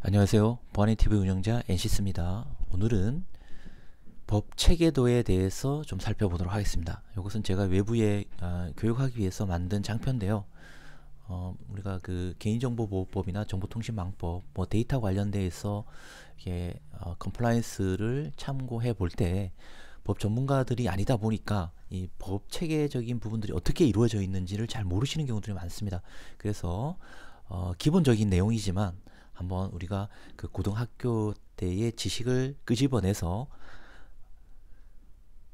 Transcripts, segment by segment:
안녕하세요. 보안의TV 운영자 NC스입니다. 오늘은 법 체계도에 대해서 좀 살펴보도록 하겠습니다. 이것은 제가 외부에 교육하기 위해서 만든 장표인데요. 우리가 그 개인정보보호법이나 정보통신망법, 뭐 데이터 관련돼서 이게 컴플라이언스를 참고해 볼 때 법 전문가들이 아니다 보니까 이 법 체계적인 부분들이 어떻게 이루어져 있는지를 잘 모르시는 경우들이 많습니다. 그래서 기본적인 내용이지만 한번 우리가 그 고등학교 때의 지식을 끄집어내서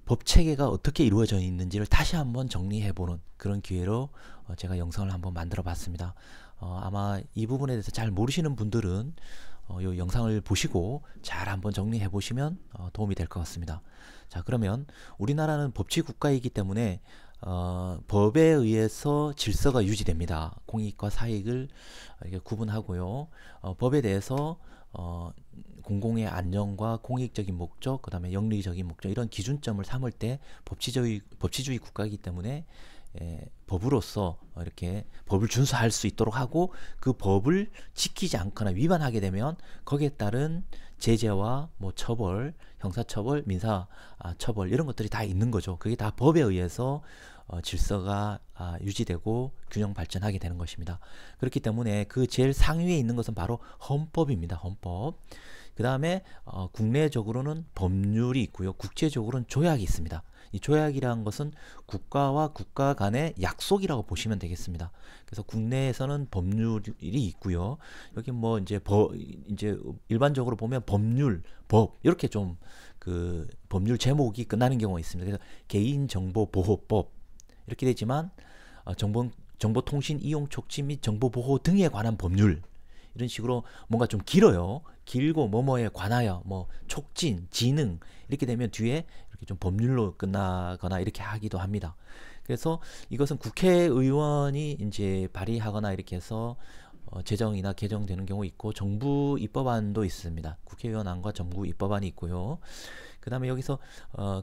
법 체계가 어떻게 이루어져 있는지를 다시 한번 정리해보는 그런 기회로 제가 영상을 한번 만들어 봤습니다. 아마 이 부분에 대해서 잘 모르시는 분들은 이 영상을 보시고 잘 한번 정리해 보시면 도움이 될 것 같습니다. 자, 그러면 우리나라는 법치 국가이기 때문에 법에 의해서 질서가 유지됩니다. 공익과 사익을 이렇게 구분하고요. 법에 대해서 공공의 안녕과 공익적인 목적, 그 다음에 영리적인 목적, 이런 기준점을 삼을 때 법치주의 국가이기 때문에 법으로서 이렇게 법을 준수할 수 있도록 하고, 그 법을 지키지 않거나 위반하게 되면 거기에 따른 제재와 뭐 처벌, 형사처벌, 민사처벌, 이런 것들이 다 있는 거죠. 그게 다 법에 의해서 질서가 유지되고 균형 발전하게 되는 것입니다. 그렇기 때문에 그 제일 상위에 있는 것은 바로 헌법입니다. 헌법. 그 다음에 국내적으로는 법률이 있고요. 국제적으로는 조약이 있습니다. 이 조약이라는 것은 국가와 국가 간의 약속이라고 보시면 되겠습니다. 그래서 국내에서는 법률이 있고요. 여기 뭐 이제 일반적으로 보면 법률, 법, 이렇게 좀 그 법률 제목이 끝나는 경우가 있습니다. 그래서 개인정보보호법 이렇게 되지만 정보통신 이용 촉진 및 정보보호 등에 관한 법률, 이런 식으로 뭔가 좀 길어요. 길고 뭐뭐에 관하여, 뭐 촉진, 지능, 이렇게 되면 뒤에 이렇게 좀 법률로 끝나거나 이렇게 하기도 합니다. 그래서 이것은 국회의원이 이제 발의하거나 이렇게 해서 제정이나 개정되는 경우 있고, 정부 입법안도 있습니다. 국회의원안과 정부 입법안이 있고요. 그 다음에 여기서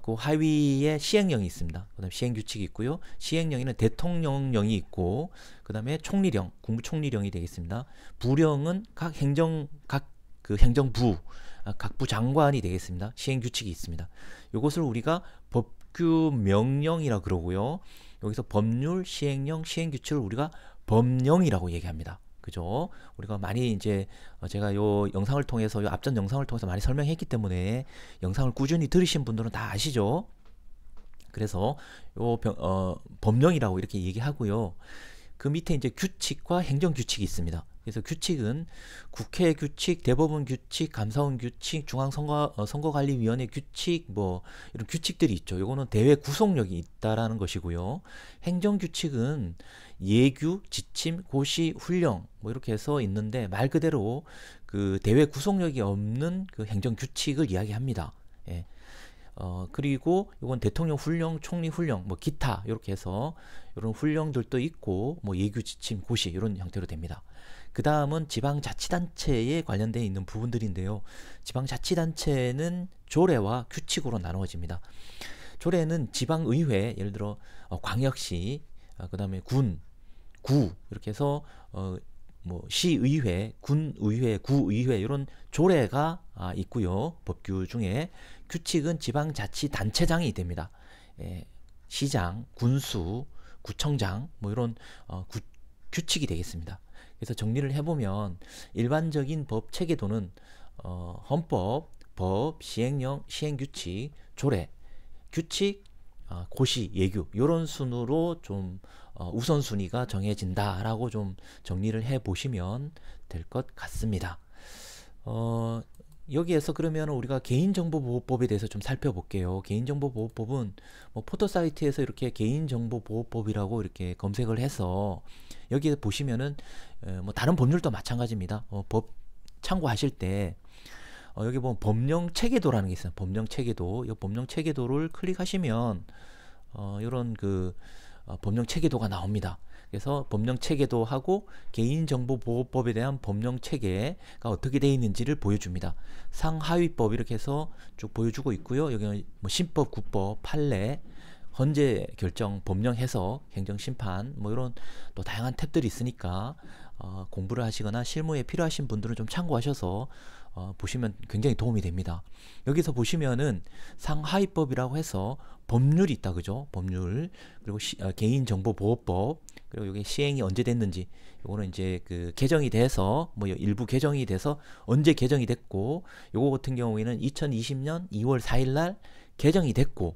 그 하위에 시행령이 있습니다. 그 다음에 시행규칙이 있고요. 시행령에는 대통령령이 있고, 그 다음에 총리령, 국무총리령이 되겠습니다. 부령은 각 그 행정부, 각부 장관이 되겠습니다. 시행규칙이 있습니다. 이것을 우리가 법규명령이라 그러고요. 여기서 법률, 시행령, 시행규칙을 우리가 법령이라고 얘기합니다. 그죠? 우리가 많이 이제 제가 요 영상을 통해서, 요 앞전 영상을 통해서 많이 설명했기 때문에 영상을 꾸준히 들으신 분들은 다 아시죠? 그래서 요 법령이라고 이렇게 얘기하고요. 그 밑에 이제 규칙과 행정규칙이 있습니다. 그래서 규칙은 국회 규칙, 대법원 규칙, 감사원 규칙, 선거관리위원회 규칙, 뭐 이런 규칙들이 있죠. 요거는 대외 구속력이 있다라는 것이고요. 행정규칙은 예규, 지침, 고시, 훈령 뭐 이렇게 해서 있는데, 말 그대로 그 대외 구속력이 없는 그 행정규칙을 이야기합니다. 예. 그리고 이건 대통령 훈령, 총리 훈령, 뭐 기타 이렇게 해서 이런 훈령들도 있고, 뭐 예규, 지침, 고시 이런 형태로 됩니다. 그 다음은 지방자치단체에 관련되어 있는 부분들인데요. 지방자치단체는 조례와 규칙으로 나누어집니다. 조례는 지방의회, 예를 들어 광역시, 그 다음에 군, 구, 이렇게 해서 뭐 시의회, 군의회, 구의회, 이런 조례가 있고요. 법규 중에. 규칙은 지방자치단체장이 됩니다. 시장, 군수, 구청장, 뭐 이런 규칙이 되겠습니다. 그래서 정리를 해보면 일반적인 법 체계도는 헌법, 법, 시행령, 시행규칙, 조례, 규칙, 고시, 예규, 이런 순으로 좀 우선순위가 정해진다라고 좀 정리를 해보시면 될 것 같습니다. 여기에서 그러면 우리가 개인정보보호법에 대해서 좀 살펴볼게요. 개인정보보호법은 뭐 포털 사이트에서 이렇게 개인정보보호법이라고 이렇게 검색을 해서 여기에 보시면은 뭐 다른 법률도 마찬가지입니다. 법 참고하실 때 여기 보면 법령 체계도라는 게 있어요. 법령 체계도. 이 법령 체계도를 클릭하시면 이런 그 법령 체계도가 나옵니다. 그래서 법령 체계도하고 개인정보보호법에 대한 법령 체계가 어떻게 되어 있는지를 보여줍니다. 상하위법 이렇게 해서 쭉 보여주고 있고요. 여기는 뭐 신법, 국법, 판례, 헌재 결정, 법령 해석, 행정심판, 뭐 이런 또 다양한 탭들이 있으니까 공부를 하시거나 실무에 필요하신 분들은 좀 참고하셔서 보시면 굉장히 도움이 됩니다. 여기서 보시면은 상하이법이라고 해서 법률이 있다, 그죠? 법률, 그리고 개인정보보호법, 그리고 이게 시행이 언제 됐는지, 요거는 이제 그 개정이 돼서 뭐 일부 개정이 돼서 언제 개정이 됐고, 요거 같은 경우에는 2020년 2월 4일 날 개정이 됐고,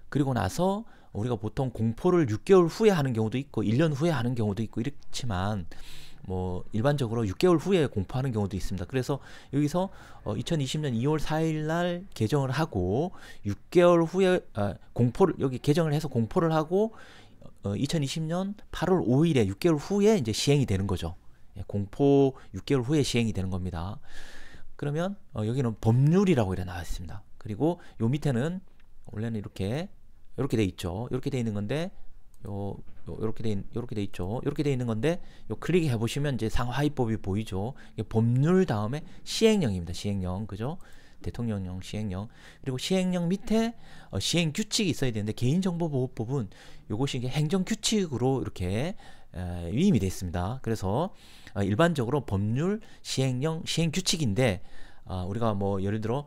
그리고 나서 우리가 보통 공포를 6개월 후에 하는 경우도 있고 1년 후에 하는 경우도 있고 이렇지만, 뭐 일반적으로 6개월 후에 공포하는 경우도 있습니다. 그래서 여기서 2020년 2월 4일 날 개정을 하고 6개월 후에 공포를 여기 개정을 해서 공포를 하고 2020년 8월 5일에 6개월 후에 이제 시행이 되는 거죠. 공포 6개월 후에 시행이 되는 겁니다. 그러면 여기는 법률이라고 이렇게 나와 있습니다. 그리고 요 밑에는 원래는 이렇게 돼 있죠. 이렇게 돼 있는 건데 요렇게 돼 있죠. 이렇게 돼 있는 건데 요 클릭해 보시면 이제 상하이법이 보이죠. 이게 법률 다음에 시행령입니다. 시행령, 그죠? 대통령령, 시행령. 그리고 시행령 밑에 시행 규칙이 있어야 되는데, 개인정보보호법은 요것이 이게 행정규칙으로 이렇게 위임이 되어 있습니다. 그래서 일반적으로 법률, 시행령, 시행규칙인데, 우리가 뭐 예를 들어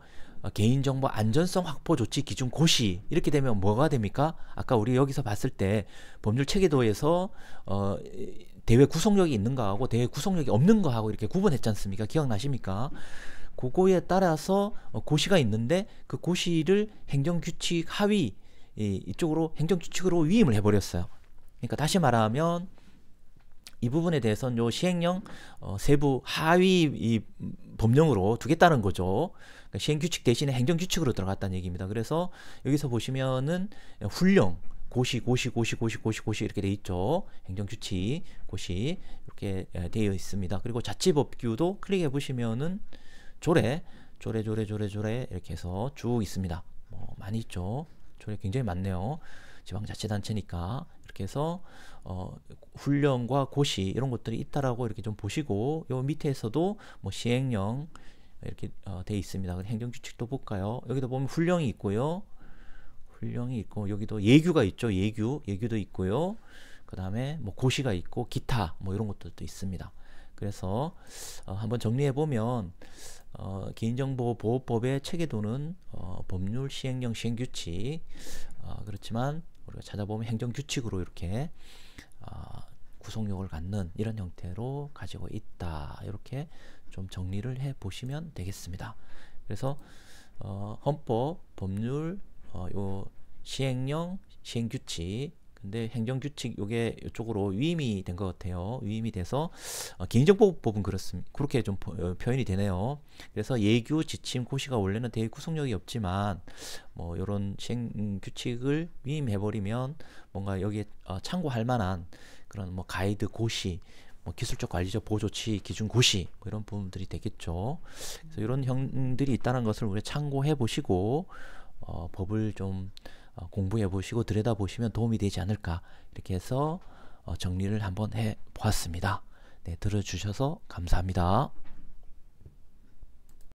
개인정보 안전성 확보 조치 기준 고시 이렇게 되면 뭐가 됩니까? 아까 우리 여기서 봤을 때 법률 체계도에서 대외 구속력이 있는 거하고 대외 구속력이 없는 거하고 이렇게 구분했지 않습니까? 기억나십니까? 그거에 따라서 고시가 있는데 그 고시를 행정규칙 하위 이쪽으로 행정규칙으로 위임을 해버렸어요. 그러니까 다시 말하면 이 부분에 대해서는 요 시행령 세부 하위 이 법령으로 두겠다는 거죠. 그러니까 시행규칙 대신에 행정규칙으로 들어갔다는 얘기입니다. 그래서 여기서 보시면은 훈령, 고시 이렇게 돼 있죠. 행정규칙, 고시 이렇게 되어 있습니다. 그리고 자치법규도 클릭해 보시면은 조례 이렇게 해서 쭉 있습니다. 많이 있죠. 조례 굉장히 많네요. 지방자치단체니까 이렇게 해서 훈령과 고시 이런 것들이 있다라고 이렇게 좀 보시고, 요 밑에서도 뭐 시행령 이렇게 돼 있습니다. 행정규칙도 볼까요? 여기도 보면 훈령이 있고요. 훈령이 있고, 여기도 예규가 있죠. 예규도 있고요. 그 다음에 뭐 고시가 있고 기타 뭐 이런 것들도 있습니다. 그래서 한번 정리해 보면 개인정보보호법의 체계도는 법률, 시행령, 시행규칙, 그렇지만 우리가 찾아보면 행정규칙으로 이렇게 구속력을 갖는 이런 형태로 가지고 있다. 이렇게 좀 정리를 해 보시면 되겠습니다. 그래서 헌법, 법률, 요 시행령, 시행규칙, 근데 행정규칙 요게 이쪽으로 위임이 된 것 같아요. 위임이 돼서 개인정보법은 그렇게 좀 표현이 되네요. 그래서 예규, 지침, 고시가 원래는 대외 구속력이 없지만 뭐 이런 시행규칙을 위임해버리면 뭔가 여기에 참고할 만한 그런 뭐 가이드, 고시, 뭐 기술적 관리적 보조치, 기준 고시 뭐 이런 부분들이 되겠죠. 그래서 이런 형들이 있다는 것을 우리가 참고해 보시고 법을 좀 공부해 보시고 들여다 보시면 도움이 되지 않을까, 이렇게 해서 정리를 한번 해 보았습니다. 네, 들어주셔서 감사합니다.